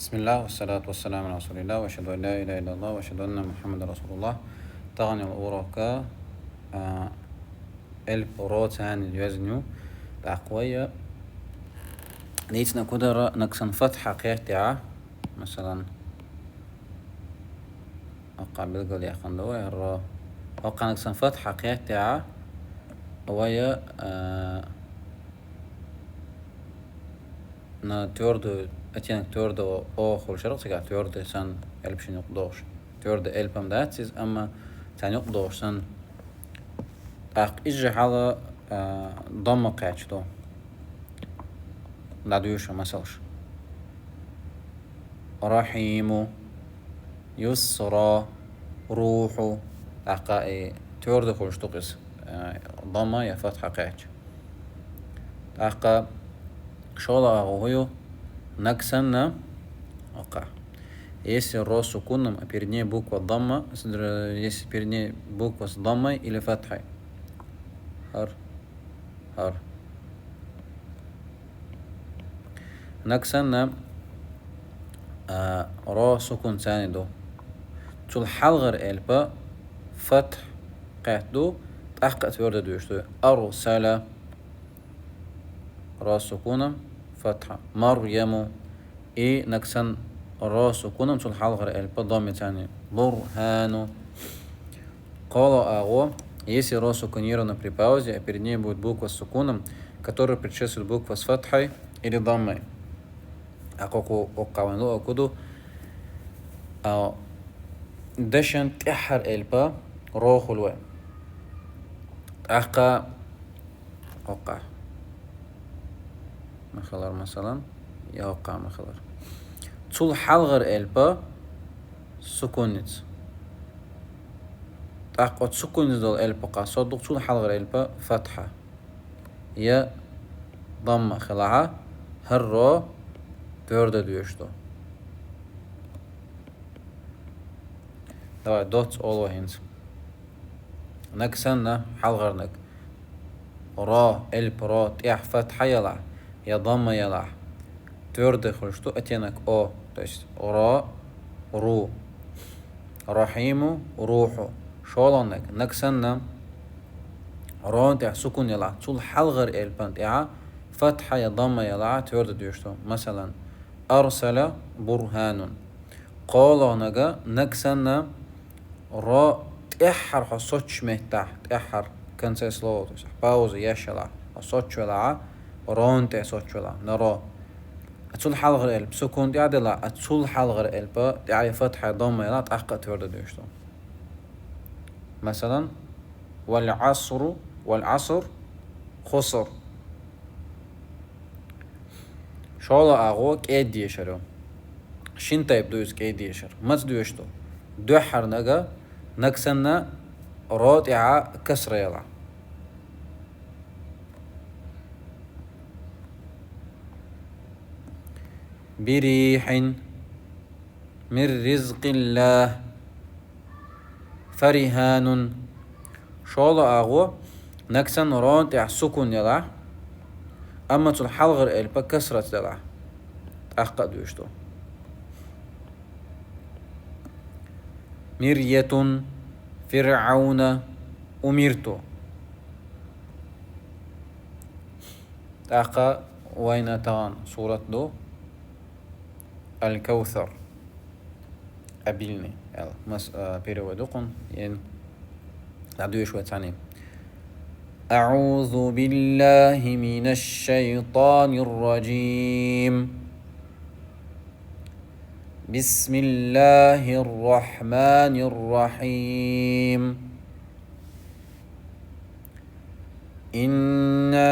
بسم الله والصلاة والسلام على رسول الله وأشهد أن لا إله إلا الله وأشهد أن محمد رسول الله. طغني الأوراقا البروت هاني اليزنيو بعقوية نيتنا كدرة نكسن فتح قيتها مثلا أقع بالقول يا خندوة يرى أقع نكسن فتح قيتها ويا نا تورد أتينا تورد أو خل شرط سجع تورد سن ألبش نقدوش تورد ألبم داتسيز أما تاني نقدوش سن إجي على ضم قاعدته لا ديوش مسلش رحيم يسرى روح أقا تورد خل شتقس ضمة يا فتحة قاعد أقا شغلة أغوهيو نكسنا أقع если ро сукуном, а перед ней буква дамма, если перед ней буква с даммой или фатхой. Хар. نكسنا ро سكون ثاني دو. تول حلغر إلبا فتح قاعدو تحقق ورد دوشتو أرسل را سكونا فتحة مريم نكسن را سكونا تول حلغر إلبا ضم ثاني برهانو قال أغو если ро сукунировано при паузе, а перед ней будет буква с сукуном, которая предшествует буква с фатхой или даммой. А как у каванду акуду دشن تحر إلبا روح الوا أقا أقع مخلر مثلا يوقع مخلر طول حلغر إلبا سكونت أقعد سكونت دول إلبا قصدق طول حلغر إلبا فتحة يا ضم خلعة هالرو تورد دوشتو دوا دوت أولو هنس نكسنا حلغرنك را را تيح فتحة يلع يا ضم يلع تورد خلشتو أتينك أو تست را رو رحيم روحو شولونك نكسنا را تيح سكون يلع طول حلغر البان تيح فتحة يا ضم يلع تورد دوشتو مثلا أرسل برهان قالوا نجا نكسنا را تأحر حصوتش مهتح تأحر كان سيسلوت باوز يشلع حصوتش ولا رون تأصوتش ولا نرى أتصل حلغر الب سكون دي عدلا أتصل حلغر الب دي فتحة ضمة لا تحقق تورد دوشتو مثلا والعصر خسر شالا أغو كيد يشرو شين تايب دويس كيد يشر ماز دوشتو دوحر نجا نكسنا راتعة كسر يلا بريح من رزق الله فرهان شالا أغو نكسن راتع سكون يلا أما تلحلغر إلبا كسرة يلا أحقق دوشتو مرية فرعون أمرتو تاقا وين تان سورة دو الكوثر أبيلني يلا مس بيرو ودقن ين نعدو شوية ثاني أعوذ بالله من الشيطان الرجيم بسم الله الرحمن الرحيم إنا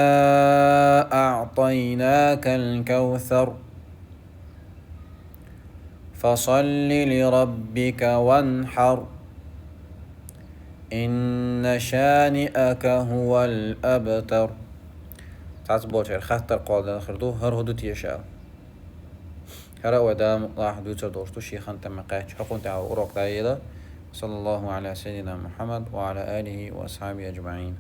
أعطيناك الكوثر فصل لربك وانحر إن شانئك هو الأبتر تعتبر خاطر قال آخر هر هدوت يشاء هرا ودام راح دوتر دوشتو شيخان تمقاش حقون تعو أوروك دايدا صلى الله على سيدنا محمد وعلى آله وأصحابه أجمعين.